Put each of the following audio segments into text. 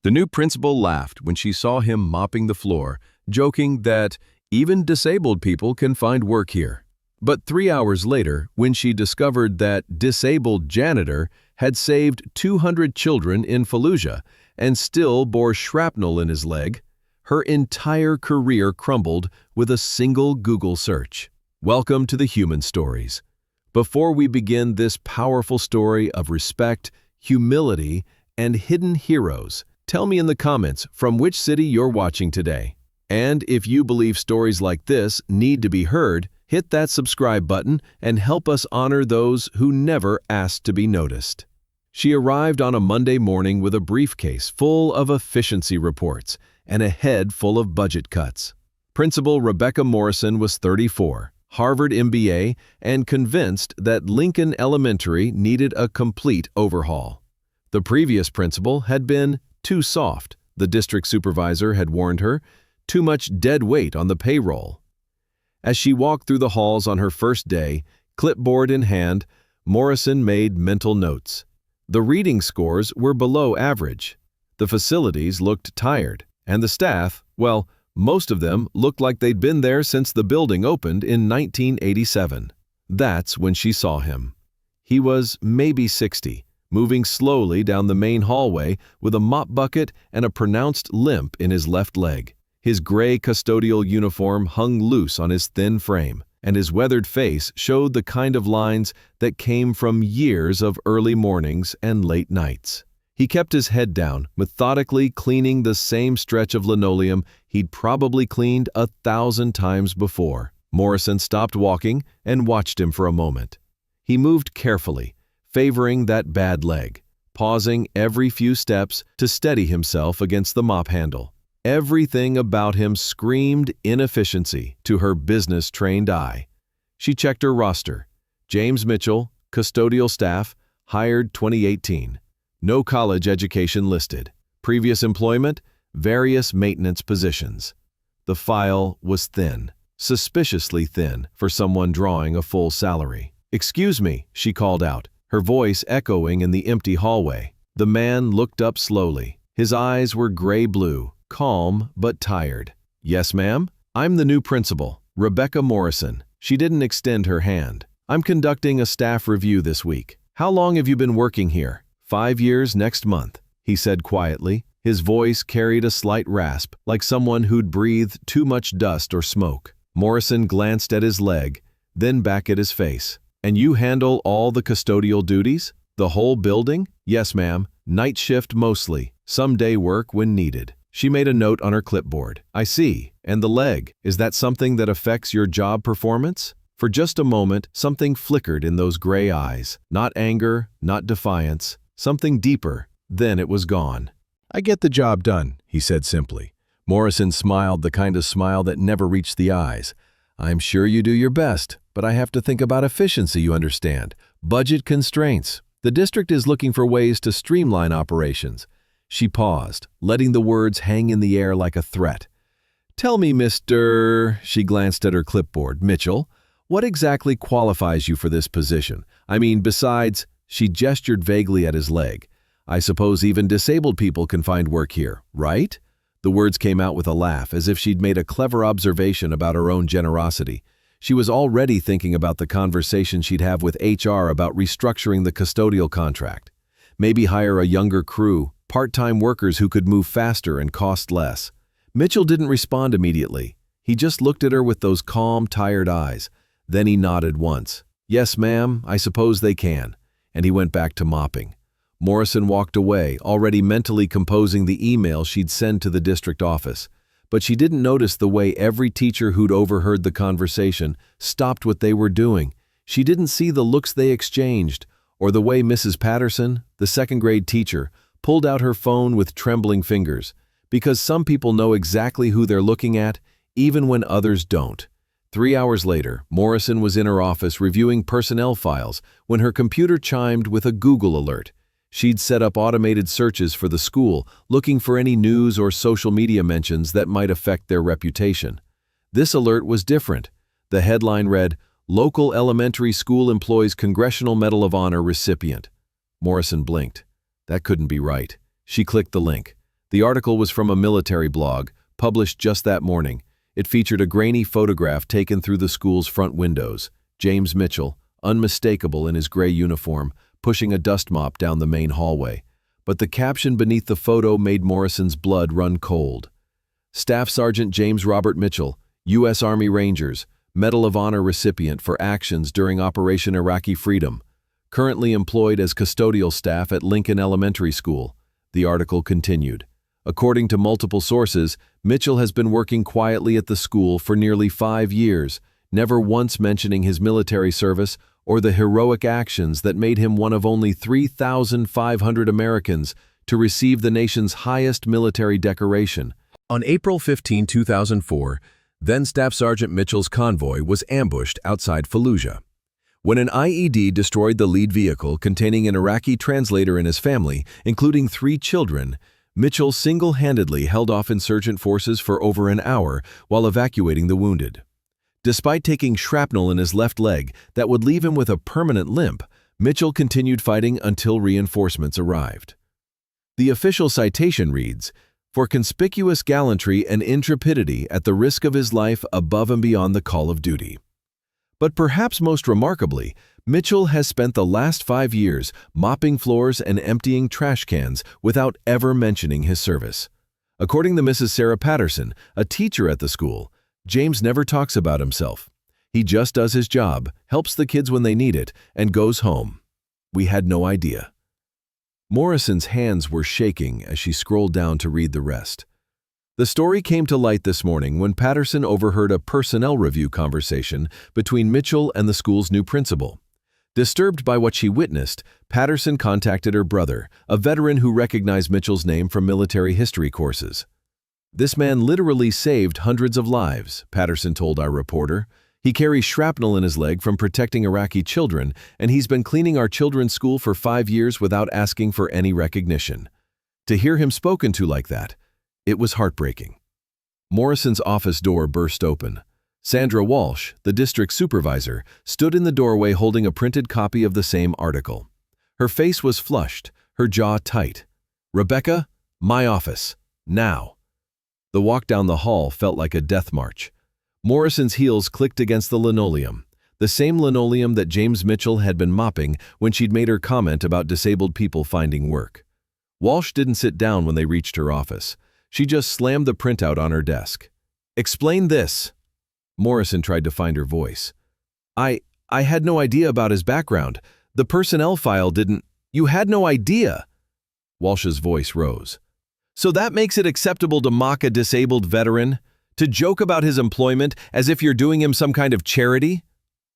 The new principal laughed when she saw him mopping the floor, joking that even disabled people can find work here. But 3 hours later, when she discovered that disabled Janitor had saved 200 children in Fallujah and still bore shrapnel in his leg, her entire career crumbled with a single Google search. Welcome to the Human Stories. Before we begin this powerful story of respect, humility, and hidden heroes, tell me in the comments from which city you're watching today. And if you believe stories like this need to be heard, hit that subscribe button and help us honor those who never asked to be noticed. She arrived on a Monday morning with a briefcase full of efficiency reports and a head full of budget cuts. Principal Rebecca Morrison was 34, Harvard MBA, and convinced that Lincoln Elementary needed a complete overhaul. The previous principal had been too soft, the district supervisor had warned her, too much dead weight on the payroll. As she walked through the halls on her first day, clipboard in hand, Morrison made mental notes. The reading scores were below average. The facilities looked tired, and the staff, well, most of them looked like they'd been there since the building opened in 1987. That's when she saw him. He was maybe 60, moving slowly down the main hallway with a mop bucket and a pronounced limp in his left leg. His gray custodial uniform hung loose on his thin frame, and his weathered face showed the kind of lines that came from years of early mornings and late nights. He kept his head down, methodically cleaning the same stretch of linoleum he'd probably cleaned 1,000 times before. Morrison stopped walking and watched him for a moment. He moved carefully, favoring that bad leg, pausing every few steps to steady himself against the mop handle. Everything about him screamed inefficiency to her business-trained eye. She checked her roster. James Mitchell, custodial staff, hired 2018. No college education listed. Previous employment, various maintenance positions. The file was thin, suspiciously thin for someone drawing a full salary. "Excuse me," she called out, her voice echoing in the empty hallway. The man looked up slowly. His eyes were gray-blue, calm but tired. "Yes, ma'am? I'm the new principal, Rebecca Morrison." She didn't extend her hand. "I'm conducting a staff review this week. How long have you been working here?" 5 years next month," he said quietly. His voice carried a slight rasp, like someone who'd breathed too much dust or smoke. Morrison glanced at his leg, then back at his face. "And you handle all the custodial duties? The whole building?" "Yes, ma'am. Night shift mostly. Some day work when needed." She made a note on her clipboard. "I see. And the leg, is that something that affects your job performance?" For just a moment, something flickered in those gray eyes. Not anger, not defiance, something deeper. Then it was gone. "I get the job done," he said simply. Morrison smiled, the kind of smile that never reached the eyes. "I'm sure you do your best, but I have to think about efficiency, you understand. Budget constraints. The district is looking for ways to streamline operations." She paused, letting the words hang in the air like a threat. "Tell me, Mr." She glanced at her clipboard. "Mitchell, what exactly qualifies you for this position? I mean, besides," she gestured vaguely at his leg, "I suppose even disabled people can find work here, right?" The words came out with a laugh, as if she'd made a clever observation about her own generosity. She was already thinking about the conversation she'd have with HR about restructuring the custodial contract. Maybe hire a younger crew, part-time workers who could move faster and cost less. Mitchell didn't respond immediately. He just looked at her with those calm, tired eyes. Then he nodded once. "Yes, ma'am, I suppose they can." And he went back to mopping. Morrison walked away, already mentally composing the email she'd send to the district office. But she didn't notice the way every teacher who'd overheard the conversation stopped what they were doing. She didn't see the looks they exchanged, or the way Mrs. Patterson, the second-grade teacher, pulled out her phone with trembling fingers, because some people know exactly who they're looking at, even when others don't. 3 hours later, Morrison was in her office reviewing personnel files when her computer chimed with a Google alert. She'd set up automated searches for the school, looking for any news or social media mentions that might affect their reputation. This alert was different. The headline read, "Local elementary school employs Congressional Medal of Honor recipient." Morrison blinked. That couldn't be right. She clicked the link. The article was from a military blog, published just that morning. It featured a grainy photograph taken through the school's front windows. James Mitchell, unmistakable in his gray uniform, pushing a dust mop down the main hallway. But the caption beneath the photo made Morrison's blood run cold. Staff Sergeant James Robert Mitchell, U.S. Army Rangers, Medal of Honor recipient for actions during Operation Iraqi Freedom. Currently employed as custodial staff at Lincoln Elementary School. The article continued. According to multiple sources, Mitchell has been working quietly at the school for nearly 5 years, never once mentioning his military service or the heroic actions that made him one of only 3,500 Americans to receive the nation's highest military decoration. On April 15, 2004, then Staff Sergeant Mitchell's convoy was ambushed outside Fallujah. When an IED destroyed the lead vehicle containing an Iraqi translator and his family, including 3 children, Mitchell single-handedly held off insurgent forces for over an hour while evacuating the wounded. Despite taking shrapnel in his left leg that would leave him with a permanent limp, Mitchell continued fighting until reinforcements arrived. The official citation reads, "For conspicuous gallantry and intrepidity at the risk of his life above and beyond the call of duty." But perhaps most remarkably, Mitchell has spent the last 5 years mopping floors and emptying trash cans without ever mentioning his service. According to Mrs. Sarah Patterson, a teacher at the school, James never talks about himself. He just does his job, helps the kids when they need it, and goes home. We had no idea. Morrison's hands were shaking as she scrolled down to read the rest. The story came to light this morning when Patterson overheard a personnel review conversation between Mitchell and the school's new principal. Disturbed by what she witnessed, Patterson contacted her brother, a veteran who recognized Mitchell's name from military history courses. "This man literally saved hundreds of lives," Patterson told our reporter. "He carries shrapnel in his leg from protecting Iraqi children, and he's been cleaning our children's school for 5 years without asking for any recognition." To hear him spoken to like that, it was heartbreaking. Morrison's office door burst open. Sandra Walsh, the district supervisor, stood in the doorway holding a printed copy of the same article. Her face was flushed, her jaw tight. "Rebecca, my office, now." The walk down the hall felt like a death march. Morrison's heels clicked against the linoleum, the same linoleum that James Mitchell had been mopping when she'd made her comment about disabled people finding work. Walsh didn't sit down when they reached her office. She just slammed the printout on her desk. "Explain this." Morrison tried to find her voice. I had no idea about his background. The personnel file didn't." "You had no idea?" Walsh's voice rose. "So that makes it acceptable to mock a disabled veteran? To joke about his employment as if you're doing him some kind of charity?"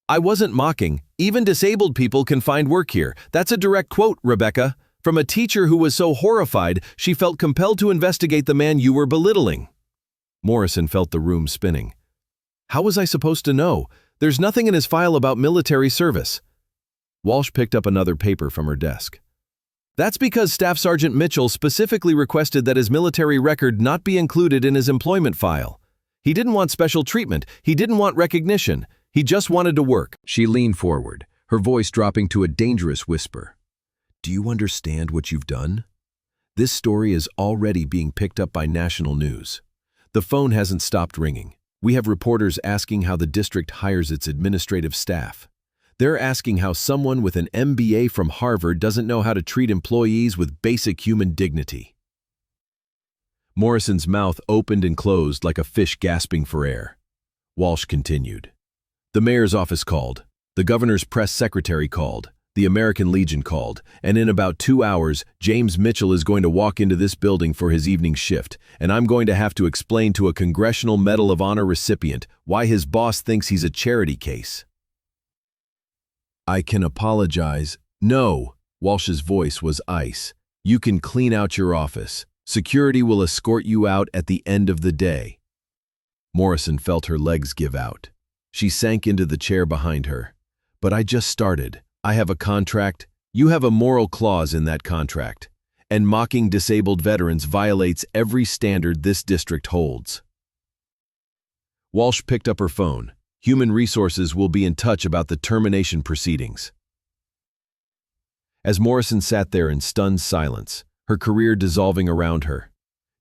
"I wasn't mocking. Even disabled people can find work here. That's a direct quote, Rebecca, from a teacher who was so horrified she felt compelled to investigate the man you were belittling." Morrison felt the room spinning. "How was I supposed to know? There's nothing in his file about military service." Walsh picked up another paper from her desk. "That's because Staff Sergeant Mitchell specifically requested that his military record not be included in his employment file. He didn't want special treatment. He didn't want recognition. He just wanted to work." She leaned forward, her voice dropping to a dangerous whisper. "Do you understand what you've done? This story is already being picked up by national news. The phone hasn't stopped ringing. We have reporters asking how the district hires its administrative staff. They're asking how someone with an MBA from Harvard doesn't know how to treat employees with basic human dignity." Morrison's mouth opened and closed like a fish gasping for air. Walsh continued. "The mayor's office called. The governor's press secretary called. The American Legion called, and in about 2 hours, James Mitchell is going to walk into this building for his evening shift, and I'm going to have to explain to a Congressional Medal of Honor recipient why his boss thinks he's a charity case." "I can apologize." "No," Walsh's voice was ice. "You can clean out your office. Security will escort you out at the end of the day." Morrison felt her legs give out. She sank into the chair behind her. "But I just started. I have a contract. You have a moral clause in that contract. And mocking disabled veterans violates every standard this district holds." Walsh picked up her phone. "Human Resources will be in touch about the termination proceedings." As Morrison sat there in stunned silence, her career dissolving around her,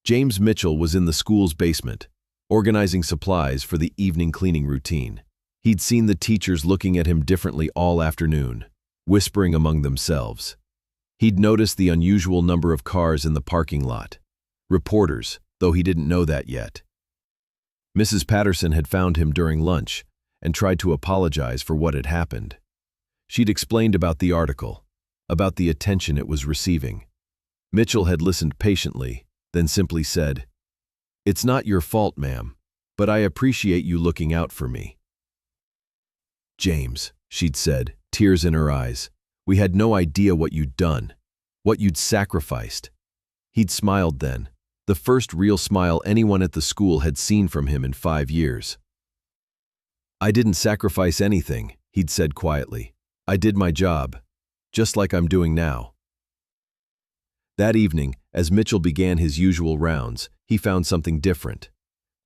James Mitchell was in the school's basement, organizing supplies for the evening cleaning routine. He'd seen the teachers looking at him differently all afternoon, whispering among themselves. He'd noticed the unusual number of cars in the parking lot. Reporters, though he didn't know that yet. Mrs. Patterson had found him during lunch and tried to apologize for what had happened. She'd explained about the article, about the attention it was receiving. Mitchell had listened patiently, then simply said, "It's not your fault, ma'am, but I appreciate you looking out for me." "James," she'd said, tears in her eyes, "we had no idea what you'd done, what you'd sacrificed." He'd smiled then, the first real smile anyone at the school had seen from him in 5 years. "I didn't sacrifice anything," he'd said quietly. "I did my job, just like I'm doing now." That evening, as Mitchell began his usual rounds, he found something different.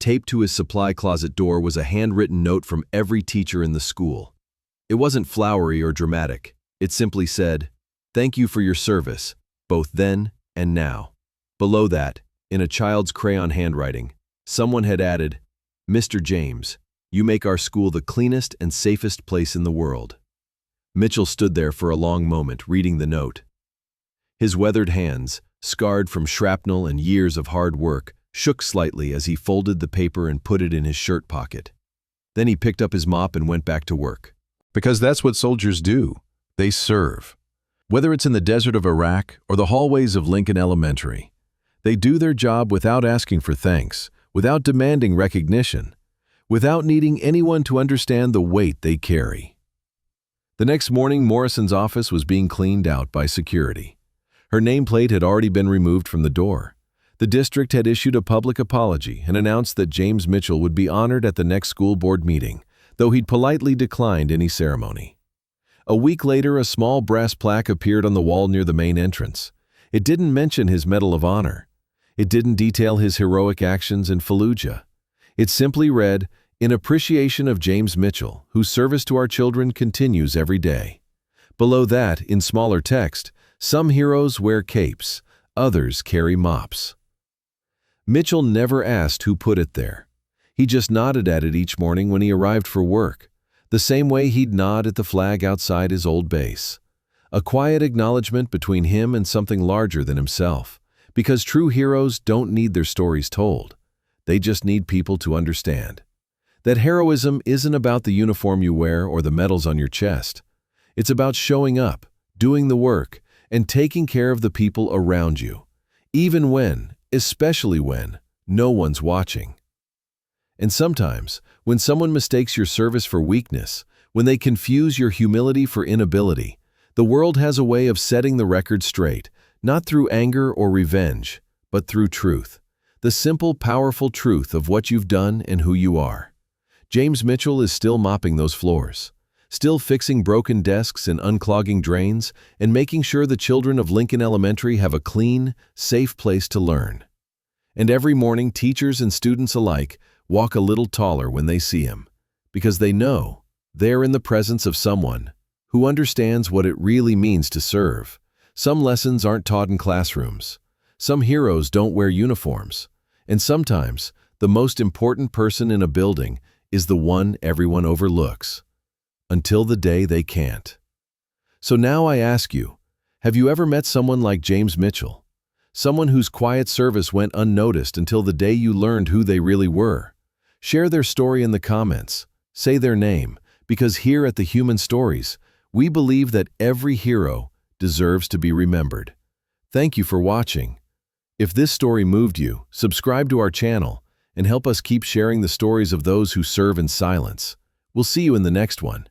Taped to his supply closet door was a handwritten note from every teacher in the school. It wasn't flowery or dramatic. It simply said, "Thank you for your service, both then and now." Below that, in a child's crayon handwriting, someone had added, "Mr. James, you make our school the cleanest and safest place in the world." Mitchell stood there for a long moment, reading the note. His weathered hands, scarred from shrapnel and years of hard work, shook slightly as he folded the paper and put it in his shirt pocket. Then he picked up his mop and went back to work. Because that's what soldiers do. They serve. Whether it's in the desert of Iraq or the hallways of Lincoln Elementary, they do their job without asking for thanks, without demanding recognition, without needing anyone to understand the weight they carry. The next morning, Morrison's office was being cleaned out by security. Her nameplate had already been removed from the door. The district had issued a public apology and announced that James Mitchell would be honored at the next school board meeting, though he'd politely declined any ceremony. A week later, a small brass plaque appeared on the wall near the main entrance. It didn't mention his Medal of Honor. It didn't detail his heroic actions in Fallujah. It simply read, "In appreciation of James Mitchell, whose service to our children continues every day." Below that, in smaller text, "Some heroes wear capes, others carry mops." Mitchell never asked who put it there. He just nodded at it each morning when he arrived for work, the same way he'd nod at the flag outside his old base. A quiet acknowledgement between him and something larger than himself, because true heroes don't need their stories told. They just need people to understand. That heroism isn't about the uniform you wear or the medals on your chest. It's about showing up, doing the work, and taking care of the people around you, even when, especially when, no one's watching. And sometimes, when someone mistakes your service for weakness, when they confuse your humility for inability, the world has a way of setting the record straight, not through anger or revenge, but through truth. The simple, powerful truth of what you've done and who you are. James Mitchell is still mopping those floors, still fixing broken desks and unclogging drains, and making sure the children of Lincoln Elementary have a clean, safe place to learn. And every morning, teachers and students alike walk a little taller when they see him, because they know they're in the presence of someone who understands what it really means to serve. Some lessons aren't taught in classrooms. Some heroes don't wear uniforms. And sometimes, the most important person in a building is the one everyone overlooks, until the day they can't. So now I ask you, have you ever met someone like James Mitchell? Someone whose quiet service went unnoticed until the day you learned who they really were? Share their story in the comments. Say their name, because here at the Human Stories, we believe that every hero deserves to be remembered. Thank you for watching. If this story moved you, subscribe to our channel and help us keep sharing the stories of those who serve in silence. We'll see you in the next one.